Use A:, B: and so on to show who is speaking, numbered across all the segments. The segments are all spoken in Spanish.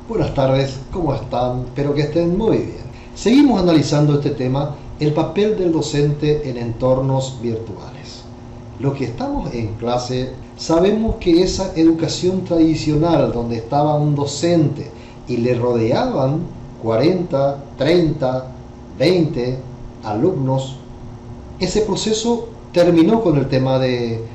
A: Buenas tardes, ¿cómo están? Espero que estén muy bien. Seguimos analizando este tema, el papel del docente en entornos virtuales. Los que estamos en clase sabemos que esa educación tradicional donde estaba un docente y le rodeaban 40, 30, 20 alumnos, ese proceso terminó con el tema de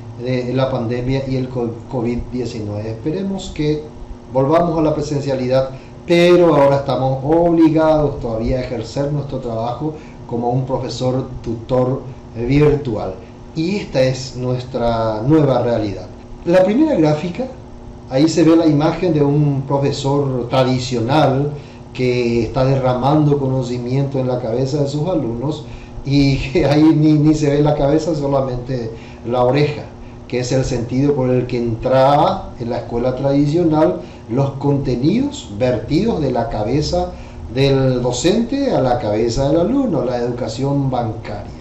A: la pandemia y el COVID-19. Esperemos que volvamos a la presencialidad, pero ahora estamos obligados todavía a ejercer nuestro trabajo como un profesor tutor virtual. Y esta es nuestra nueva realidad. La primera gráfica, ahí se ve la imagen de un profesor tradicional que está derramando conocimiento en la cabeza de sus alumnos y que ahí ni se ve la cabeza, solamente la oreja, que es el sentido por el que entraba en la escuela tradicional los contenidos vertidos de la cabeza del docente a la cabeza del alumno, la educación bancaria.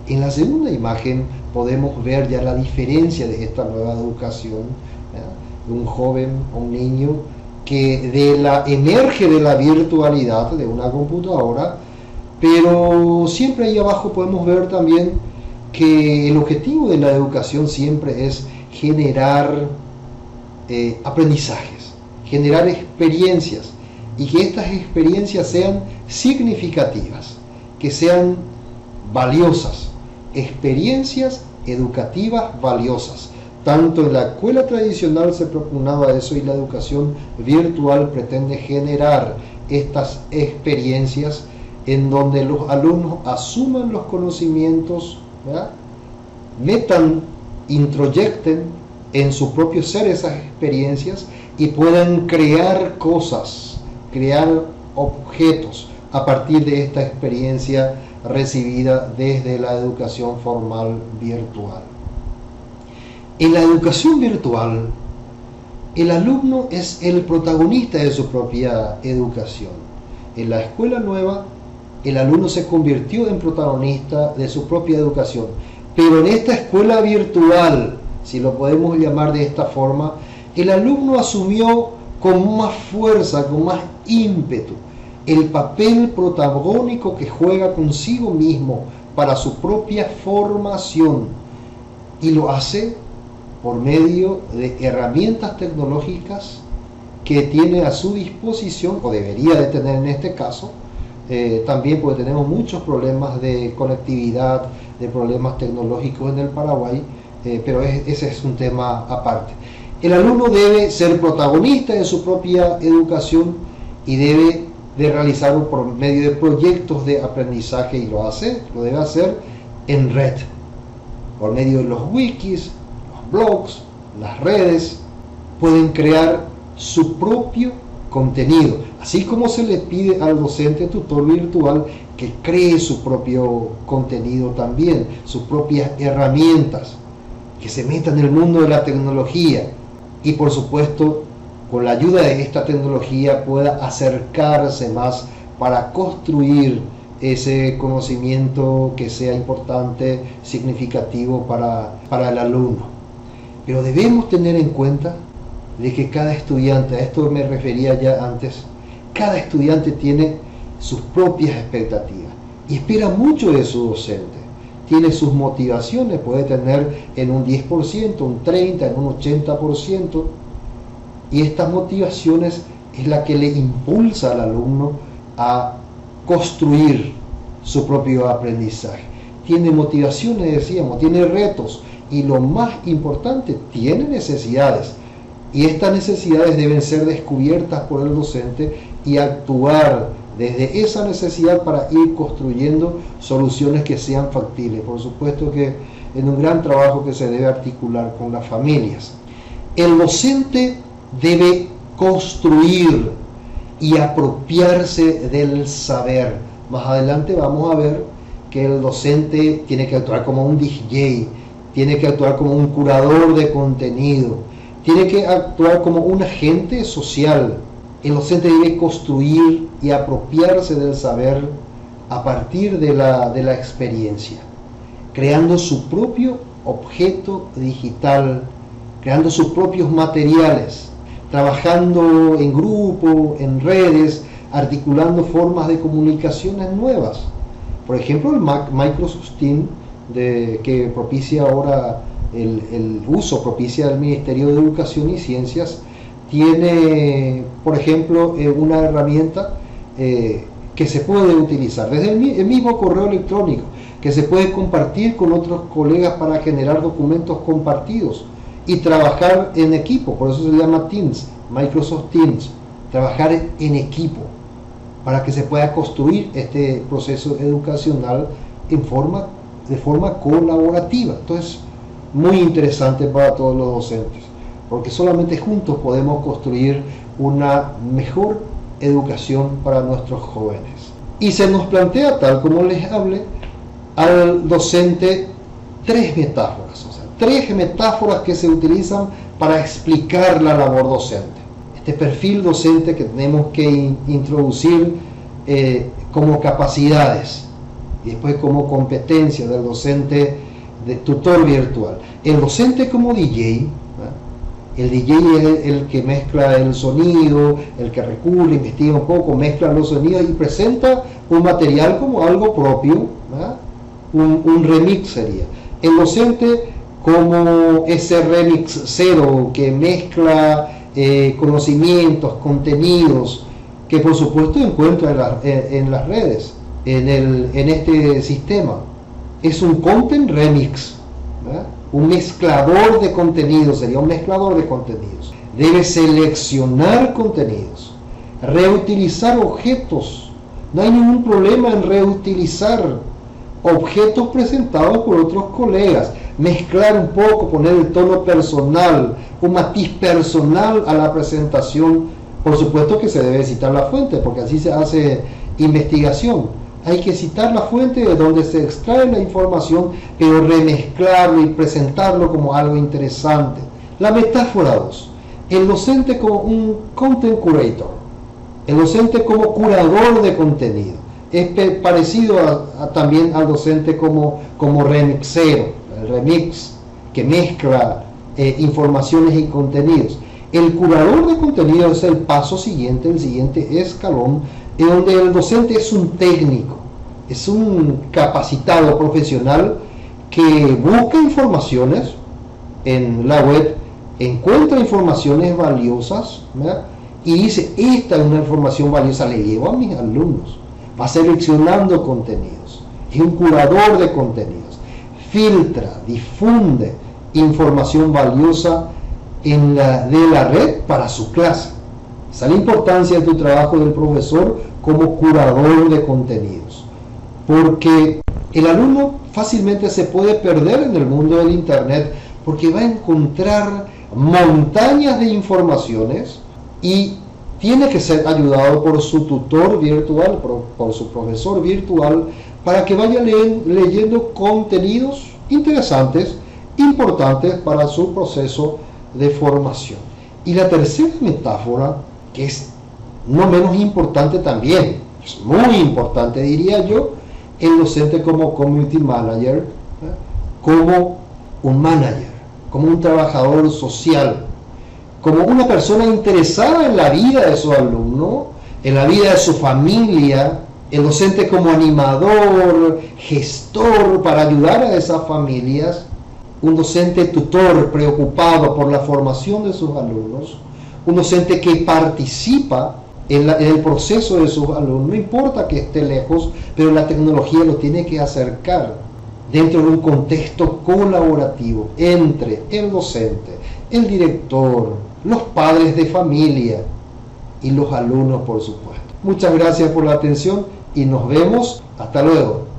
A: En la segunda imagen podemos ver ya la diferencia de esta nueva educación, de un joven, un niño que emerge de la virtualidad de una computadora, pero siempre ahí abajo podemos ver también que el objetivo de la educación siempre es generar aprendizajes, generar experiencias, y que estas experiencias sean significativas, que sean valiosas, experiencias educativas valiosas. Tanto en la escuela tradicional se propugnaba eso, y la educación virtual pretende generar estas experiencias en donde los alumnos asuman los conocimientos, ¿verdad? Introyecten en su propio ser esas experiencias y puedan crear cosas, crear objetos a partir de esta experiencia recibida desde la educación formal virtual. En la educación virtual, el alumno es el protagonista de su propia educación. En la escuela nueva, el alumno se convirtió en protagonista de su propia educación. Pero en esta escuela virtual, si lo podemos llamar de esta forma, el alumno asumió con más fuerza, con más ímpetu, el papel protagónico que juega consigo mismo para su propia formación, y lo hace por medio de herramientas tecnológicas que tiene a su disposición, o debería de tener en este caso, también porque tenemos muchos problemas de conectividad, de problemas tecnológicos en el Paraguay, pero ese es un tema aparte. El alumno debe ser protagonista de su propia educación y debe de realizarlo por medio de proyectos de aprendizaje, y lo debe hacer en red, por medio de los wikis, los blogs, las redes. Pueden crear su propio contenido, así como se le pide al docente tutor virtual que cree su propio contenido también, sus propias herramientas, que se meta en el mundo de la tecnología, y por supuesto con la ayuda de esta tecnología pueda acercarse más para construir ese conocimiento que sea importante, significativo para el alumno. Pero debemos tener en cuenta de que cada estudiante, a esto me refería ya antes, cada estudiante tiene sus propias expectativas y espera mucho de su docente. Tiene sus motivaciones, puede tener en un 10%, un 30%, en un 80%, y estas motivaciones es la que le impulsa al alumno a construir su propio aprendizaje. Tiene motivaciones, decíamos, tiene retos, y lo más importante, tiene necesidades, y estas necesidades deben ser descubiertas por el docente y actuar desde esa necesidad para ir construyendo soluciones que sean factibles. Por supuesto que en un gran trabajo que se debe articular con las familias. El docente debe construir y apropiarse del saber. Más adelante vamos a ver que el docente tiene que actuar como un DJ, tiene que actuar como un curador de contenido, tiene que actuar como un agente social. El docente debe construir y apropiarse del saber a partir de la experiencia, creando su propio objeto digital, creando sus propios materiales, trabajando en grupo, en redes, articulando formas de comunicaciones nuevas. Por ejemplo, el Microsoft Teams, que propicia ahora el uso, propicia el Ministerio de Educación y Ciencias, tiene, por ejemplo, una herramienta que se puede utilizar desde el mismo correo electrónico, que se puede compartir con otros colegas para generar documentos compartidos y trabajar en equipo. Por eso se llama Teams, Microsoft Teams, trabajar en equipo para que se pueda construir este proceso educacional de forma colaborativa. Entonces, muy interesante para todos los docentes, porque solamente juntos podemos construir una mejor educación para nuestros jóvenes. Y se nos plantea, tal como les hablé, al docente tres metáforas que se utilizan para explicar la labor docente. Este perfil docente que tenemos que introducir como capacidades y después como competencia del docente de tutor virtual. El docente como DJ, el DJ es el que mezcla el sonido, el que recula, investiga un poco, mezcla los sonidos y presenta un material como algo propio, un remix sería. El docente como ese remix cero que mezcla conocimientos, contenidos, que por supuesto encuentra en las redes, en este sistema. Es un content remix, un mezclador de contenidos, sería un mezclador de contenidos. Debe seleccionar contenidos, reutilizar objetos. No hay ningún problema en reutilizar objetos presentados por otros colegas, mezclar un poco, poner el tono personal, un matiz personal a la presentación. Por supuesto que se debe citar la fuente, porque así se hace investigación. Hay que citar la fuente de donde se extrae la información, pero remezclarlo y presentarlo como algo interesante. La metáfora 2. El docente como un content curator. El docente como curador de contenido. Es parecido también al docente como remixero, el remix, que mezcla informaciones y contenidos. El curador de contenido es el paso siguiente, el siguiente escalón, en donde el docente es un técnico, es un capacitado profesional que busca informaciones en la web, encuentra informaciones valiosas, ¿verdad? Y dice, esta es una información valiosa, le llevo a mis alumnos, va seleccionando contenidos, es un curador de contenidos, filtra, difunde información valiosa de la red para su clase. Esa es la importancia de tu trabajo del profesor como curador de contenidos, porque el alumno fácilmente se puede perder en el mundo del internet, porque va a encontrar montañas de informaciones y tiene que ser ayudado por su tutor virtual, por su profesor virtual, para que vaya leyendo contenidos interesantes, importantes para su proceso de formación. Y la tercera metáfora, que es no menos importante también, es muy importante diría yo, el docente como community manager, como un manager, como un trabajador social, como una persona interesada en la vida de su alumno, en la vida de su familia, el docente como animador, gestor para ayudar a esas familias, un docente tutor preocupado por la formación de sus alumnos, un docente que participa en el proceso de sus alumnos, no importa que esté lejos, pero la tecnología lo tiene que acercar dentro de un contexto colaborativo entre el docente, el director, los padres de familia y los alumnos, por supuesto. Muchas gracias por la atención y nos vemos. Hasta luego.